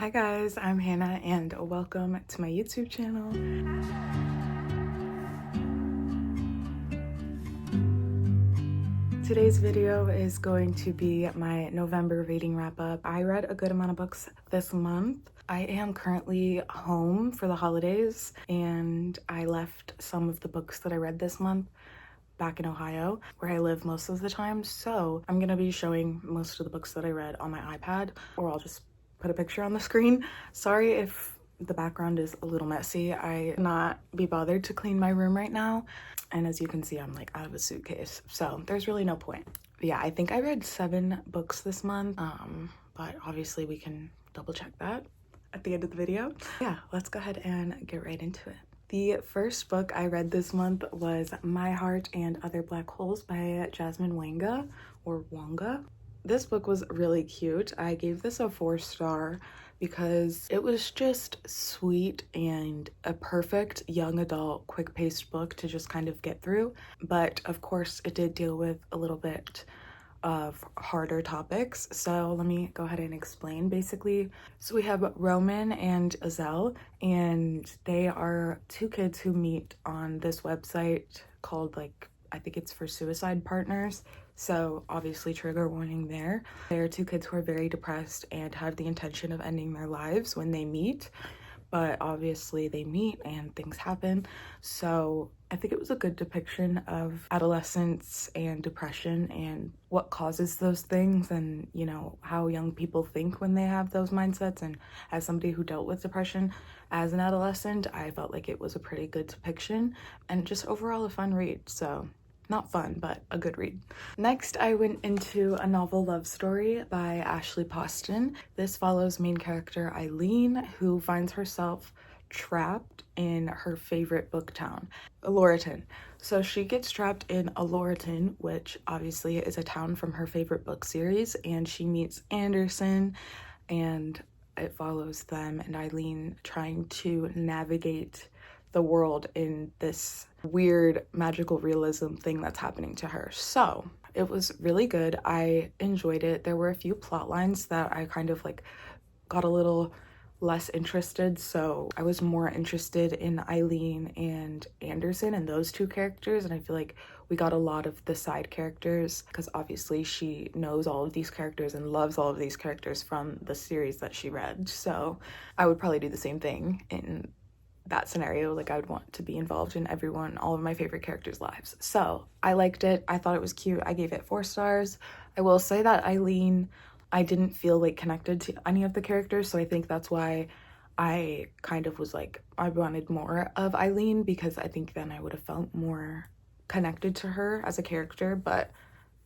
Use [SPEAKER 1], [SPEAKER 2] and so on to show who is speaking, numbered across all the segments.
[SPEAKER 1] Hi guys, I'm Hannah and welcome to my YouTube channel. Today's video is going to be my November reading wrap up. I read a good amount of books this month. I am currently home for the holidays and I left some of the books that I read this month back in Ohio, where I live most of the time. So I'm gonna be showing most of the books that I read on my iPad, or I'll just put a picture on the screen. Sorry if the background is a little messy. I cannot be bothered to clean my room right now. And as you can see, I'm like out of a suitcase. So there's really no point. But yeah, I think I read 7 books this month. But obviously we can double check that at the end of the video. Yeah, let's go ahead and get right into it. The first book I read this month was My Heart and Other Black Holes by Jasmine Wanga, or Wanga. This book was really cute. I gave this a 4-star because it was just sweet and a perfect young adult quick-paced book to just kind of get through. But of course it did deal with a little bit of harder topics, so let me go ahead and explain. Basically, so we have Roman and Azelle, and they are 2 kids who meet on this website called, like, I think it's for suicide partners, so obviously trigger warning there. They're 2 kids who are very depressed and have the intention of ending their lives when they meet, but obviously they meet and things happen. So I think it was a good depiction of adolescence and depression and what causes those things, and you know, how young people think when they have those mindsets. And as somebody who dealt with depression as an adolescent, I felt like it was a pretty good depiction and just overall a fun read. So not fun, but a good read. Next, I went into a novel love story by Ashley Poston. This follows main character Eileen, who finds herself trapped in her favorite book town, Aloriton. So she gets trapped in Aloriton, which obviously is a town from her favorite book series, and she meets Anderson, and it follows them and Eileen trying to navigate the world in this weird magical realism thing that's happening to her. So it was really good. I enjoyed it. There were a few plot lines that I kind of like got a little less interested, so I was more interested in Eileen and Anderson and those 2 characters, and I feel like we got a lot of the side characters because obviously she knows all of these characters and loves all of these characters from the series that she read. So I would probably do the same thing in that scenario. Like, I would want to be involved in all of my favorite characters' lives. So I liked it. I thought it was cute. I gave it 4 stars. I will say that Eileen, I didn't feel like connected to any of the characters, so I think that's why I kind of was like, I wanted more of Eileen, because I think then I would have felt more connected to her as a character, but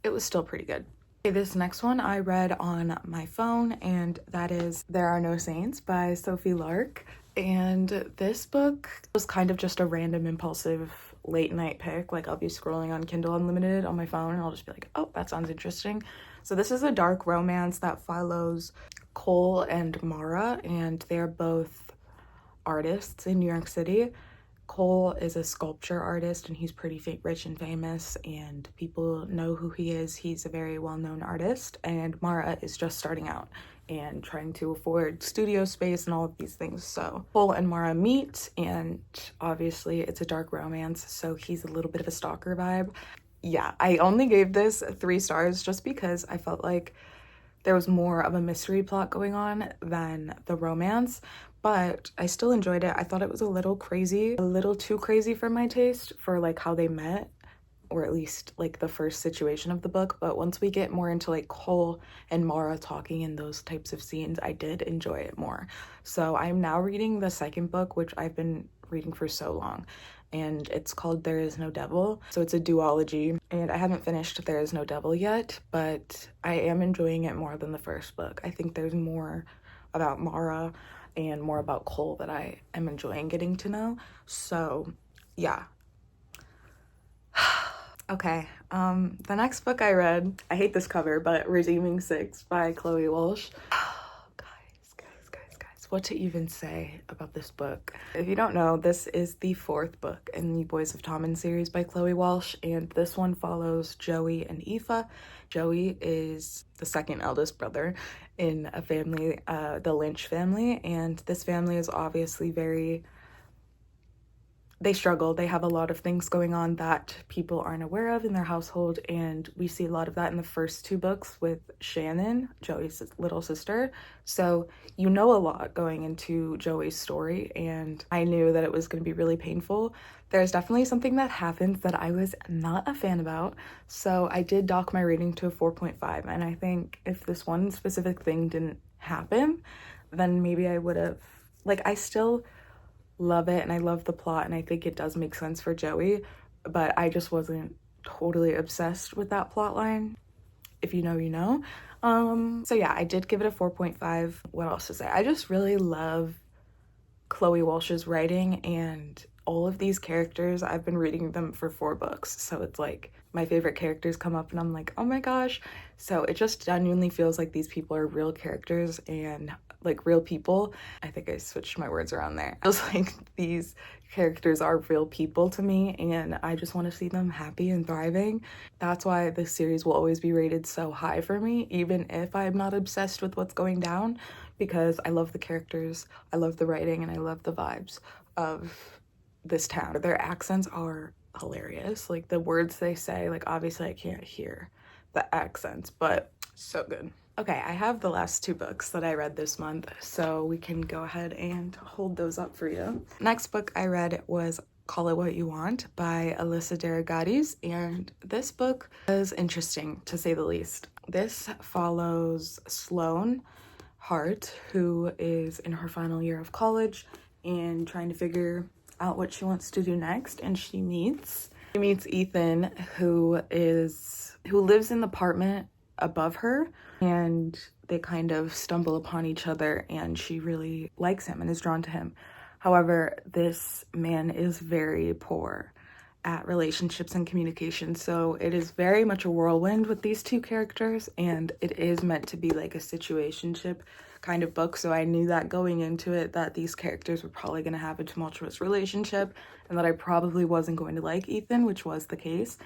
[SPEAKER 1] it was still pretty good. Okay, this next one I read on my phone, and that is There Are No Saints by Sophie Lark. And this book was kind of just a random impulsive late night pick. Like, I'll be scrolling on Kindle Unlimited on my phone and I'll just be like, oh, that sounds interesting. So this is a dark romance that follows Cole and Mara, and they're both artists in New York City. Cole is a sculpture artist and he's pretty rich and famous, and people know who he is. He's a very well-known artist, and Mara is just starting out and trying to afford studio space and all of these things. So Cole and Mara meet, and obviously it's a dark romance, so he's a little bit of a stalker vibe. Yeah, I only gave this 3 stars just because I felt like there was more of a mystery plot going on than the romance, but I still enjoyed it. I thought it was a little crazy, a little too crazy for my taste, for like how they met, or at least like the first situation of the book. But once we get more into like Cole and Mara talking in those types of scenes, I did enjoy it more. So I'm now reading the second book, which I've been reading for so long, and it's called There Is No Devil. So it's a duology, and I haven't finished There Is No Devil yet, but I am enjoying it more than the first book. I think there's more about Mara and more about Cole that I am enjoying getting to know. So yeah. Okay, the next book I read, I hate this cover, but Redeeming 6 by Chloe Walsh. So what to even say about this book? If you don't know, this is the 4th book in the Boys of Tommen series by Chloe Walsh, and this one follows Joey and Aoife. Joey is the 2nd eldest brother in a family, the Lynch family, and this family is obviously they struggle. They have a lot of things going on that people aren't aware of in their household, and we see a lot of that in the first 2 books with Shannon, Joey's little sister. So you know a lot going into Joey's story, and I knew that it was going to be really painful. There's definitely something that happens that I was not a fan about, so I did dock my rating to a 4.5, and I think if this one specific thing didn't happen, then maybe I would have, like, I still love it and I love the plot and I think it does make sense for Joey, but I just wasn't totally obsessed with that plot line. If you know, you know. So yeah, I did give it a 4.5. What else to say? I just really love Chloe Walsh's writing, and all of these characters, I've been reading them for 4 books, so it's like my favorite characters come up and I'm like, oh my gosh. So it just genuinely feels like these people are real characters and like real people. I think I switched my words around there. I was like, these characters are real people to me and I just want to see them happy and thriving. That's why this series will always be rated so high for me, even if I'm not obsessed with what's going down, because I love the characters, I love the writing, and I love the vibes of this town. Their accents are hilarious. Like the words they say, like obviously I can't hear the accents, but so good. Okay, I have the last 2 books that I read this month, so we can go ahead and hold those up for you. Next book I read was Call It What You Want by Alyssa Derogatis, and this book was interesting to say the least. This follows Sloane Hart, who is in her final year of college and trying to figure out what she wants to do next, and she meets Ethan, who lives in the apartment above her, and they kind of stumble upon each other and she really likes him and is drawn to him. However, this man is very poor at relationships and communication, so it is very much a whirlwind with these 2 characters, and it is meant to be like a situationship kind of book, so I knew that going into it that these characters were probably going to have a tumultuous relationship and that I probably wasn't going to like Ethan, which was the case.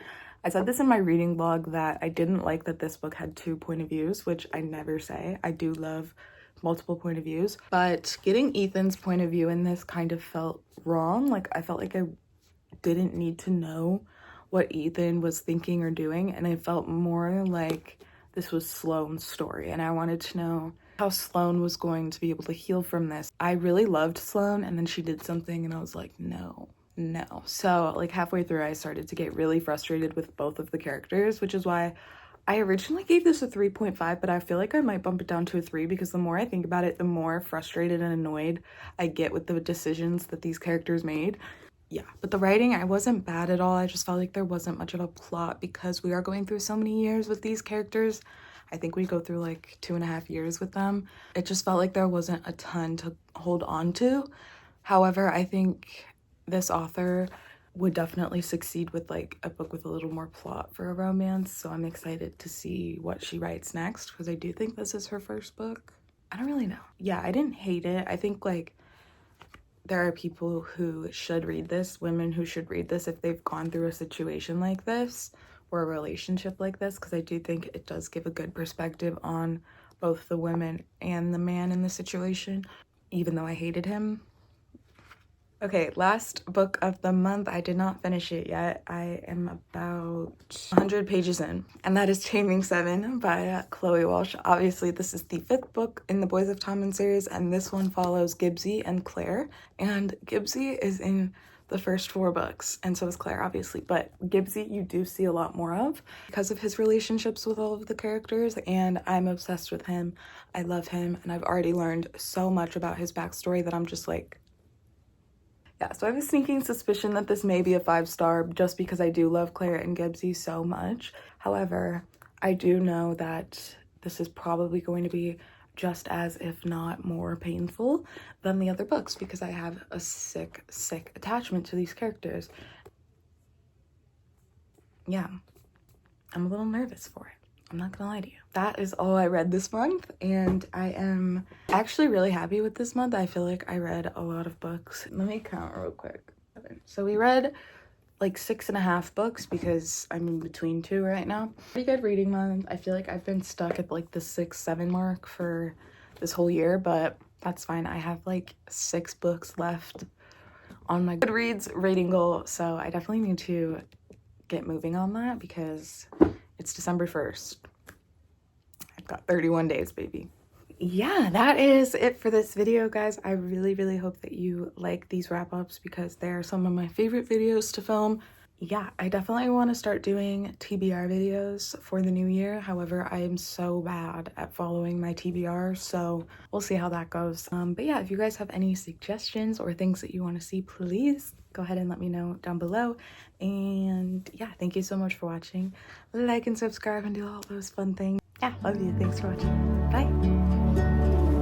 [SPEAKER 1] I said this in my reading blog that I didn't like that this book had 2 point of views, which I never say. I do love multiple point of views, but getting Ethan's point of view in this kind of felt wrong. Like I felt like I didn't need to know what Ethan was thinking or doing, and I felt more like this was Sloane's story and I wanted to know how Sloane was going to be able to heal from this. I really loved Sloane, and then she did something and I was like, no. So like halfway through I started to get really frustrated with both of the characters, which is why I originally gave this a 3.5, but I feel like I might bump it down to a 3 because the more I think about it, the more frustrated and annoyed I get with the decisions that these characters made. Yeah, but the writing, I wasn't bad at all. I just felt like there wasn't much of a plot because we are going through so many years with these characters. I think we go through like 2.5 years with them. It just felt like there wasn't a ton to hold on to. However, I think this author would definitely succeed with like a book with a little more plot for a romance, so I'm excited to see what she writes next because I do think this is her first book. I don't really know. Yeah, I didn't hate it. I think like there are people who should read this, women who should read this if they've gone through a situation like this or a relationship like this, because I do think it does give a good perspective on both the women and the man in the situation, even though I hated him. Okay, last book of the month. I did not finish it yet. I am about 100 pages in, and that is Taming 7 by Chloe Walsh. Obviously, this is the 5th book in the Boys of Tommen series, and this one follows Gibbsy and Claire. And Gibbsy is in the first 4 books, and so is Claire, obviously. But Gibbsy, you do see a lot more of because of his relationships with all of the characters, and I'm obsessed with him. I love him, and I've already learned so much about his backstory that I'm just like, yeah, so I have a sneaking suspicion that this may be a 5-star just because I do love Claire and Gibbsy so much. However, I do know that this is probably going to be just as, if not more painful than the other books because I have a sick attachment to these characters. Yeah, I'm a little nervous for it. I'm not gonna lie to you. That is all I read this month, and I am actually really happy with this month. I feel like I read a lot of books. Let me count real quick. So we read like 6.5 books because I'm in between 2 right now. Pretty good reading month. I feel like I've been stuck at like the 6-7 mark for this whole year, but that's fine. I have like 6 books left on my Goodreads rating goal, so I definitely need to get moving on that because it's December 1st. I've got 31 days, baby. Yeah, that is it for this video, guys. I really hope that you like these wrap-ups because they're some of my favorite videos to film. Yeah, I definitely want to start doing TBR videos for the new year. However, I am so bad at following my TBR, so we'll see how that goes. But yeah, if you guys have any suggestions or things that you want to see, please go ahead and let me know down below. And yeah, thank you so much for watching. Like and subscribe and do all those fun things. Yeah, love you. Thanks for watching. Bye.